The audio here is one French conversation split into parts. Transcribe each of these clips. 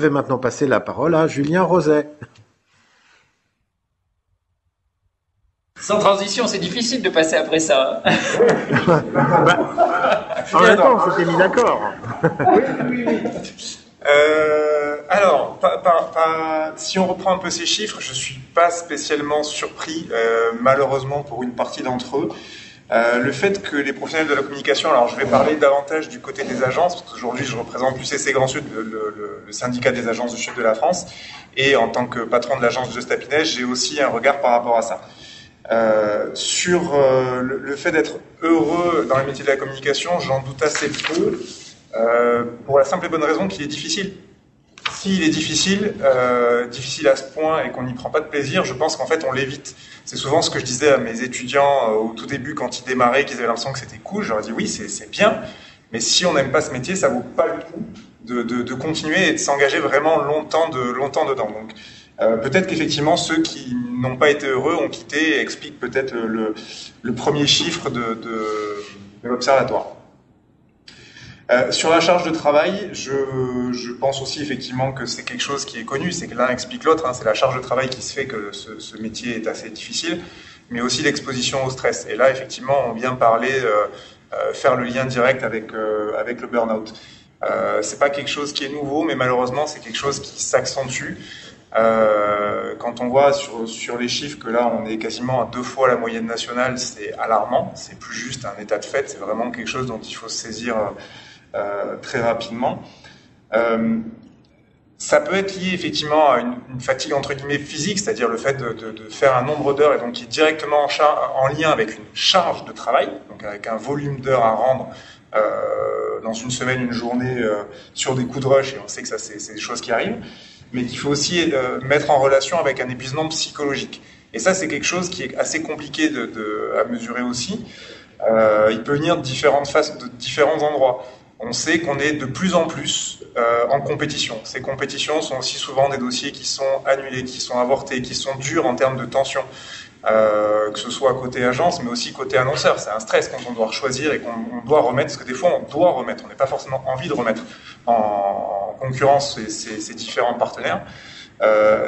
vais maintenant passer la parole à Julien Roset. Sans transition, c'est difficile de passer après ça. En même temps, on s'était mis d'accord. Oui. Alors, si on reprend un peu ces chiffres, je suis pas spécialement surpris, malheureusement pour une partie d'entre eux. Le fait que les professionnels de la communication, alors je vais parler davantage du côté des agences, parce qu'aujourd'hui je représente l'UCC Grand Sud, le syndicat des agences du Sud de la France, et en tant que patron de l'agence Just Happiness, j'ai aussi un regard par rapport à ça. Sur le fait d'être heureux dans les métiers de la communication, j'en doute assez peu, pour la simple et bonne raison qu'il est difficile. S'il est difficile à ce point et qu'on n'y prend pas de plaisir, je pense qu'en fait on l'évite. C'est souvent ce que je disais à mes étudiants au tout début quand ils démarraient, qu'ils avaient l'impression que c'était cool. Je leur dis oui, c'est bien, mais si on n'aime pas ce métier, ça vaut pas le coup de continuer et de s'engager vraiment longtemps dedans. Donc peut-être qu'effectivement ceux qui n'ont pas été heureux ont quitté et expliquent peut-être le premier chiffre de l'observatoire. Sur la charge de travail, je pense aussi effectivement que c'est quelque chose qui est connu, c'est que l'un explique l'autre, hein, c'est la charge de travail qui se fait que ce métier est assez difficile, mais aussi l'exposition au stress. Et là, effectivement, on vient parler, faire le lien direct avec le burn-out. C'est pas quelque chose qui est nouveau, mais malheureusement, c'est quelque chose qui s'accentue. Quand on voit sur les chiffres que là, on est quasiment à 2 fois la moyenne nationale, c'est alarmant, c'est plus juste un état de fait, c'est vraiment quelque chose dont il faut se saisir très rapidement. Ça peut être lié effectivement à une fatigue entre guillemets physique, c'est-à-dire le fait de faire un nombre d'heures et donc qui est directement en lien avec une charge de travail, donc avec un volume d'heures à rendre dans une semaine, une journée, sur des coups de rush, et on sait que ça c'est des choses qui arrivent, mais qu'il faut aussi mettre en relation avec un épuisement psychologique. Et ça c'est quelque chose qui est assez compliqué à mesurer aussi. Il peut venir de différentes faces, de différents endroits. On sait qu'on est de plus en plus en compétition. Ces compétitions sont aussi souvent des dossiers qui sont annulés, qui sont avortés, qui sont durs en termes de tension, que ce soit côté agence, mais aussi côté annonceur. C'est un stress quand on doit choisir et qu'on doit remettre, parce que des fois on doit remettre, on n'a pas forcément envie de remettre en concurrence ces différents partenaires.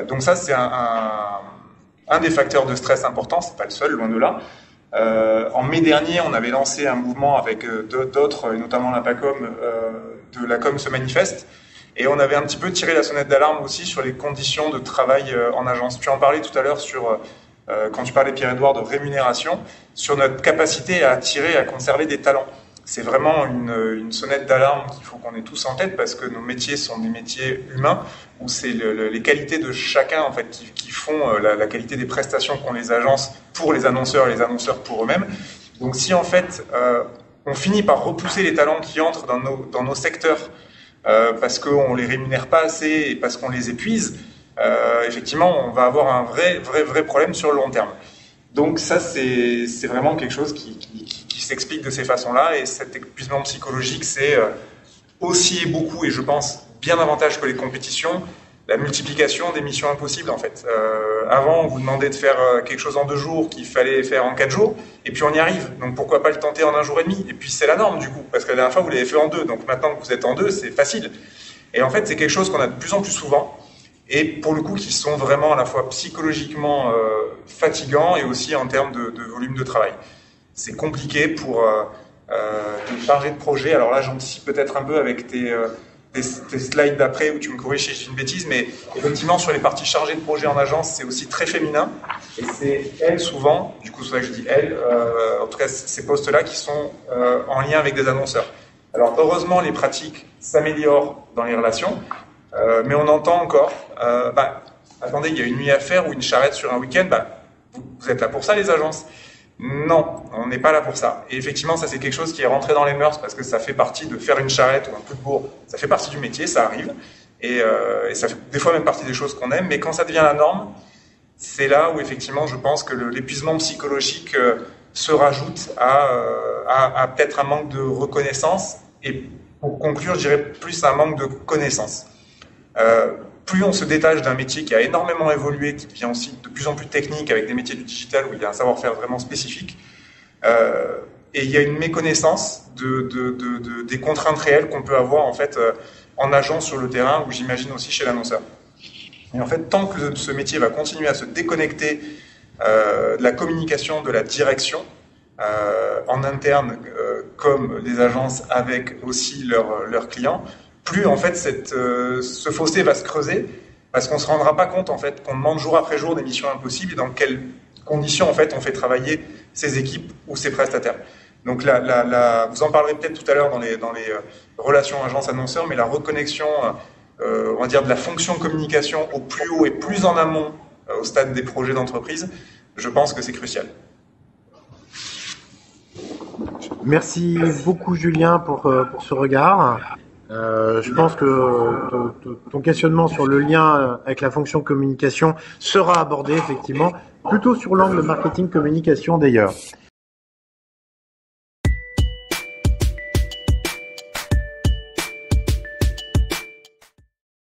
Donc ça, c'est un des facteurs de stress importants, c'est pas le seul, loin de là. En mai dernier, on avait lancé un mouvement avec d'autres, et notamment la PACOM, de la com se manifeste, et on avait un petit peu tiré la sonnette d'alarme aussi sur les conditions de travail en agence. Tu en parlais tout à l'heure quand tu parlais, Pierre-Edouard, de rémunération, sur notre capacité à attirer, à conserver des talents. C'est vraiment une sonnette d'alarme qu'il faut qu'on ait tous en tête, parce que nos métiers sont des métiers humains, où c'est les qualités de chacun en fait qui font la qualité des prestations qu'ont les agences pour les annonceurs et les annonceurs pour eux-mêmes. Donc si en fait on finit par repousser les talents qui entrent dans nos secteurs parce qu'on les rémunère pas assez et parce qu'on les épuise, effectivement on va avoir un vrai problème sur le long terme. Donc ça c'est vraiment quelque chose qui s'explique de ces façons-là, et cet épuisement psychologique c'est aussi et beaucoup, et je pense bien davantage que les compétitions, la multiplication des missions impossibles en fait. Avant, on vous demandait de faire quelque chose en 2 jours qu'il fallait faire en 4 jours, et puis on y arrive. Donc pourquoi pas le tenter en 1 jour et demi? Et puis c'est la norme du coup, parce que la dernière fois vous l'avez fait en 2, donc maintenant que vous êtes en 2, c'est facile. Et en fait, c'est quelque chose qu'on a de plus en plus souvent, et pour le coup qui sont vraiment à la fois psychologiquement fatigants et aussi en termes de volume de travail. C'est compliqué pour des chargés de projet. Alors là, j'anticipe peut-être un peu avec tes slides d'après où tu me corriges si je dis une bêtise, mais effectivement sur les parties chargées de projet en agence, c'est aussi très féminin, et c'est elles souvent, du coup c'est pour ça que je dis elles, en tout cas ces postes-là qui sont en lien avec des annonceurs. Alors heureusement les pratiques s'améliorent dans les relations, mais on entend encore, attendez, il y a une nuit à faire ou une charrette sur un week-end, vous êtes là pour ça les agences? Non, on n'est pas là pour ça. Et effectivement, ça c'est quelque chose qui est rentré dans les mœurs, parce que ça fait partie de faire une charrette ou un coup de bourre. Ça fait partie du métier, ça arrive. Et ça fait des fois même partie des choses qu'on aime. Mais quand ça devient la norme, c'est là où effectivement je pense que l'épuisement psychologique se rajoute à peut-être un manque de reconnaissance. Et pour conclure, je dirais plus un manque de connaissance. Plus on se détache d'un métier qui a énormément évolué, qui devient aussi de plus en plus technique, avec des métiers du digital où il y a un savoir-faire vraiment spécifique, et il y a une méconnaissance des contraintes réelles qu'on peut avoir en fait en agence sur le terrain ou j'imagine aussi chez l'annonceur. Et en fait, tant que ce métier va continuer à se déconnecter de la communication, de la direction, en interne comme les agences avec aussi leurs clients, plus en fait ce fossé va se creuser parce qu'on ne se rendra pas compte en fait qu'on demande jour après jour des missions impossibles et dans quelles conditions en fait on fait travailler ces équipes ou ces prestataires. Donc vous en parlerez peut-être tout à l'heure dans les relations agence-annonceur, mais la reconnexion, on va dire de la fonction communication au plus haut et plus en amont au stade des projets d'entreprise, je pense que c'est crucial. Merci beaucoup Julien pour ce regard. Je pense que ton questionnement sur le lien avec la fonction communication sera abordé effectivement, plutôt sur l'angle marketing communication d'ailleurs.